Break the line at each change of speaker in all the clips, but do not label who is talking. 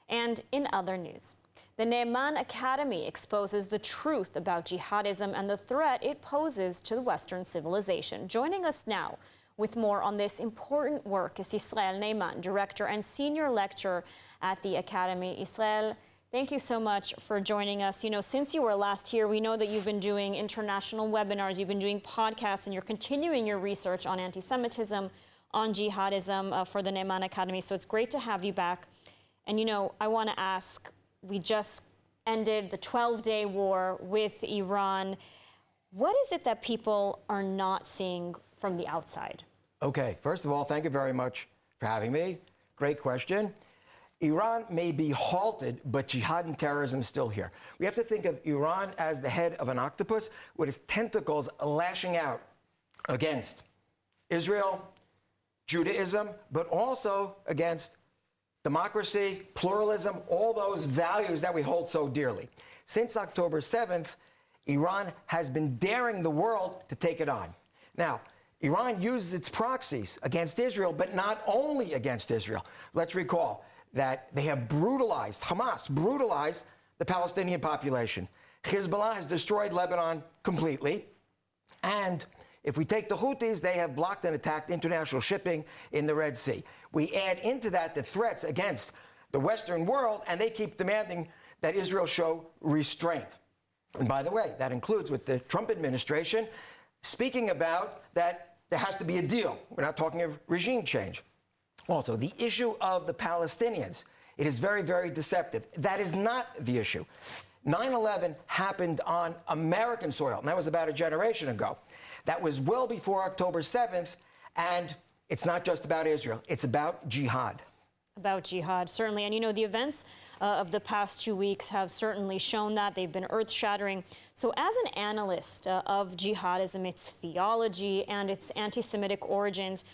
And in other news, the Ne'eman Academy exposes the truth about jihadism and the threat it poses to the Western civilization. Joining us now with more on this important work is Yisrael Ne'eman, Director and Senior Lecturer at the Academy. Yisrael, thank you so much for joining us. You know, since you were last here, we know that you've been doing international webinars, you've been doing podcasts, and you're continuing your research on anti-Semitism, on jihadism for the Ne'eman Academy. So it's great to have you back. And, you know, I want to ask, we just ended the 12-day war with Iran. What is it that people are not seeing from the outside?
Okay, first of all, thank you very much for having me. Great question. Iran may be halted, but jihad and terrorism is still here. We have to think of Iran as the head of an octopus with its tentacles lashing out against Israel, Judaism, but also against democracy, pluralism, all those values that we hold so dearly. Since October 7th, Iran has been daring the world to take it on. Now, Iran uses its proxies against Israel, but not only against Israel. Let's recall that they have brutalized, Hamas brutalized the Palestinian population. Hezbollah has destroyed Lebanon completely. And if we take the Houthis, they have blocked and attacked international shipping in the Red Sea. We add into that the threats against the Western world, and they keep demanding that Israel show restraint. And by the way, that includes with the Trump administration speaking about that there has to be a deal. We're not talking of regime change. Also, the issue of the Palestinians, it is very, very deceptive. That is not the issue. 9/11 happened on American soil, and that was about a generation ago. That was well before October 7th, and it's not just about Israel. It's about jihad.
About jihad, certainly. And, you know, the events of the past 2 weeks have certainly shown that. They've been earth-shattering. So as an analyst of jihadism, its theology and its anti-Semitic origins,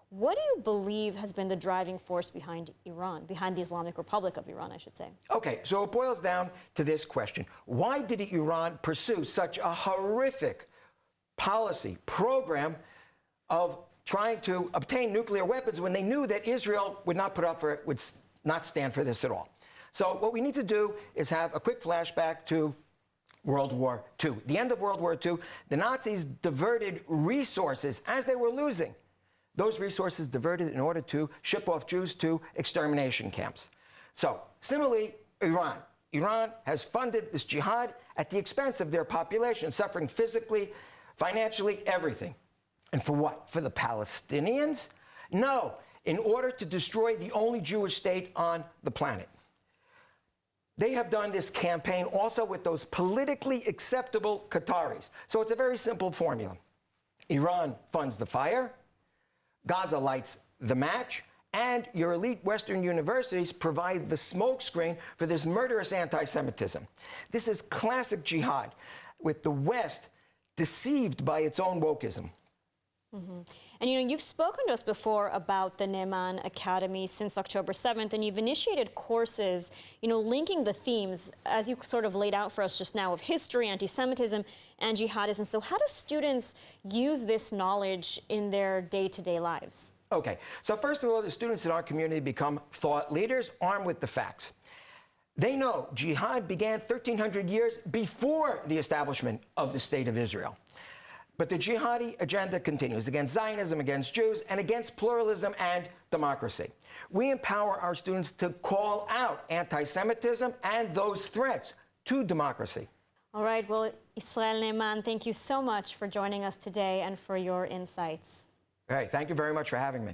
what do you believe has been the driving force behind Iran, behind the Islamic Republic of Iran, I should say?
Okay, so it boils down to this question. Why did Iran pursue such a horrific policy, program of trying to obtain nuclear weapons when they knew that Israel would not put up for it, would not stand for this at all? So what we need to do is have a quick flashback to World War II. The end of World War II, the Nazis diverted resources as they were losing. Those resources diverted in order to ship off Jews to extermination camps. So similarly, Iran has funded this jihad at the expense of their population, suffering physically, financially, everything. And for what? For the Palestinians? No, in order to destroy the only Jewish state on the planet. They have done this campaign also with those politically acceptable Qataris. So it's a very simple formula. Iran funds the fire, Gaza lights the match, and your elite Western universities provide the smokescreen for this murderous anti-Semitism. This is classic jihad, with the West deceived by its own wokeism.
Mm-hmm. And, you know, you've spoken to us before about the Ne'eman Academy since October 7th, and you've initiated courses, you know, linking the themes, as you sort of laid out for us just now, of history, anti-Semitism, and jihadism. So how do students use this knowledge in their day-to-day lives? Okay,
so first of all, the students in our community become thought leaders armed with the facts. They know jihad began 1,300 years before the establishment of the State of Israel. But the jihadi agenda continues against Zionism, against Jews, and against pluralism and democracy. We empower our students to call out anti-Semitism and those threats to democracy.
All right, well, Yisrael Ne'eman, thank you so much for joining us today and for your insights.
All right, thank you very much for having me.